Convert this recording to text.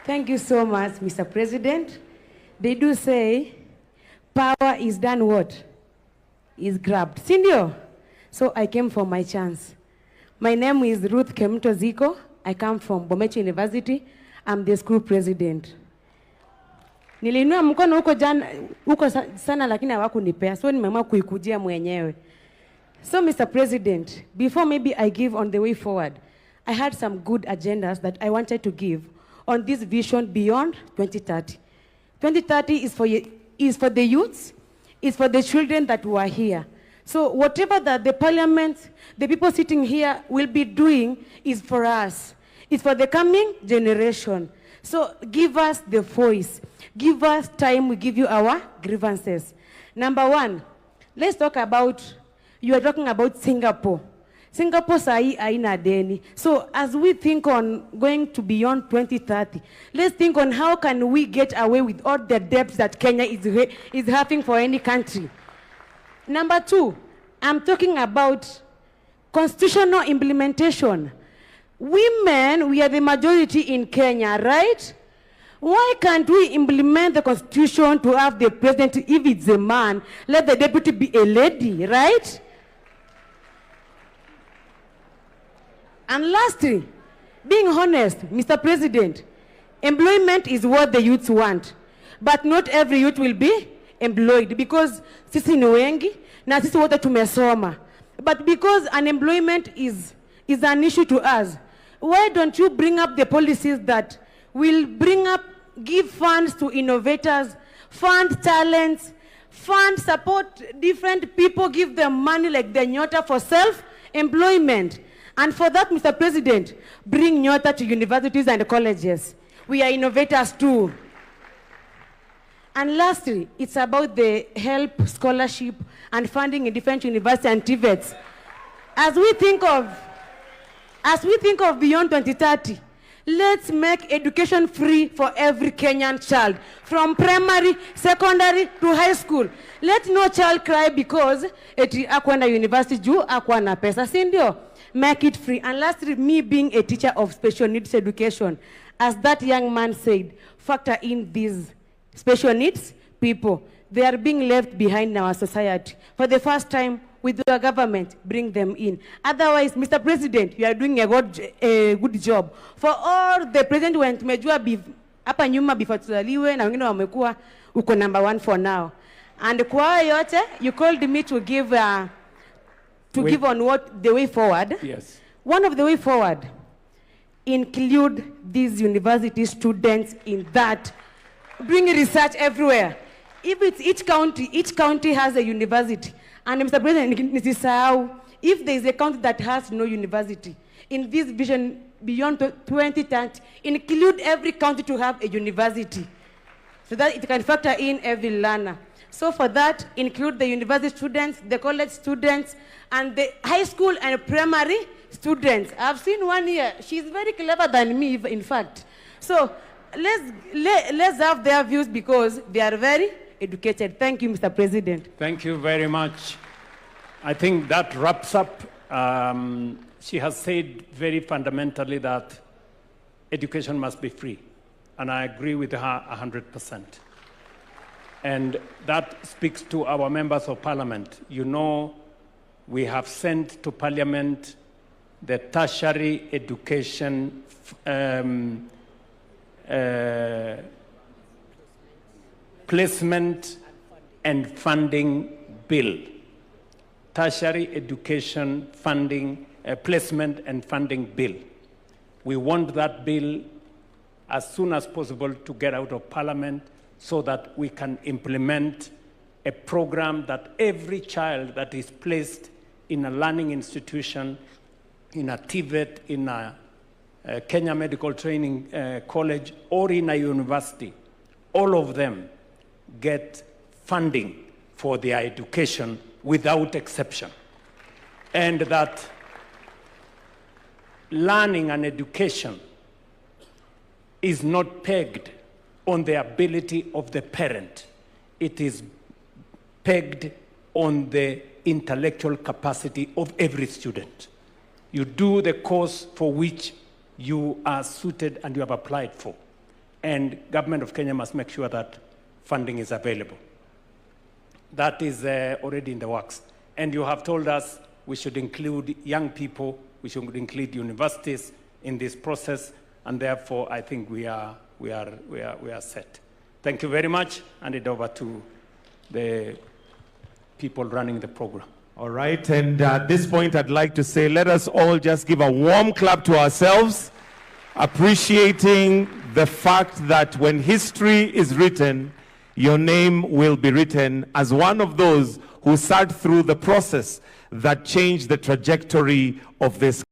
Thank you so much, Mr. President. They do say power is done what? Is grabbed. Sindio? So I came for my chance. My name is Ruth Kemto Ziko. I come from Bomechi University. I'm the school president. Nilinua mkono huko sana lakini hawakunipea. So nimeamua kuikujia mwenyewe. So Mr. President, before maybe I give on the way forward, I had some good agendas that I wanted to give on this vision beyond 2030. 2030 is for the youths, is for the children that were here. So whatever that the parliament, the people sitting here will be doing is for us. It's for the coming generation. So give us the voice. Give us time, we give you our grievances. Number one, let's talk about, you are talking about Singapore. Singapore sahi haina deni. So as we think on going to beyond 2030, let's think on how can we get away with all the debts that Kenya is having for any country. Number two, I'm talking about constitutional implementation. Women, we are the majority in Kenya, right? Why can't we implement the constitution to have the president, if it's a man, let the deputy be a lady, right? And lastly, being honest, Mr. President, employment is what the youths want. But not every youth will be employed because sisi ni wengi na sisi wote tumesoma. But because unemployment is an issue to us, why don't you bring up the policies that will give funds to innovators, fund talents, fund support different people, give them money like the Nyota for self-employment. And for that, Mr. President, bring Nyota to universities and colleges. We are innovators too. And lastly, it's about the help, scholarship, and funding in different universities and TVETs. As we think of beyond 2030, let's make education free for every Kenyan child, from primary, secondary to high school. Let no child cry because eti akwenda university juu akwana pesa, si ndio? Make it free. And lastly, me being a teacher of special needs education, as that young man said, factor in these special needs people. They are being left behind in our society. For the first time, with your government, bring them in. Otherwise, Mr. President, you are doing a good job. For all the president when tumejua hapa nyuma before tuzaliwe na wengine wamekuwa uko number 1 for now. And kwa yote, you called me to give give on what the way forward. Yes. One of the way forward, include these university students in that. Bring research everywhere. If it's each county has a university. And Mr. President, if there is a county that has no university, in this vision beyond 2030, include every county to have a university so that it can factor in every learner. So for that, include the university students, the college students, and the high school and primary students. I've seen one here. She's very clever than me, in fact. So let's have their views because they are very educated. Thank you, Mr. President. Thank you very much. I think that wraps up. She has said very fundamentally that education must be free. And I agree with her 100%. And that speaks to our members of parliament. You know, we have sent to parliament the tertiary education placement and funding bill. Tertiary education funding, placement and funding bill. We want that bill as soon as possible to get out of parliament so that we can implement a program that every child that is placed in a learning institution, in a TVET, in a Kenya Medical Training College, or in a university, all of them get funding for their education without exception. And that learning and education is not pegged on the ability of the parent. It is pegged on the intellectual capacity of every student. You do the course for which you are suited and you have applied for. and government of Kenya must make sure that funding is available. That is already in the works. And you have told us we should include young people, we should include universities in this process, and therefore I think we are set. Thank you very much. Hand it over to the people running the program. All right, and at this point I'd like to say, let us all just give a warm clap to ourselves, appreciating the fact that when history is written, your name will be written as one of those who sat through the process that changed the trajectory of this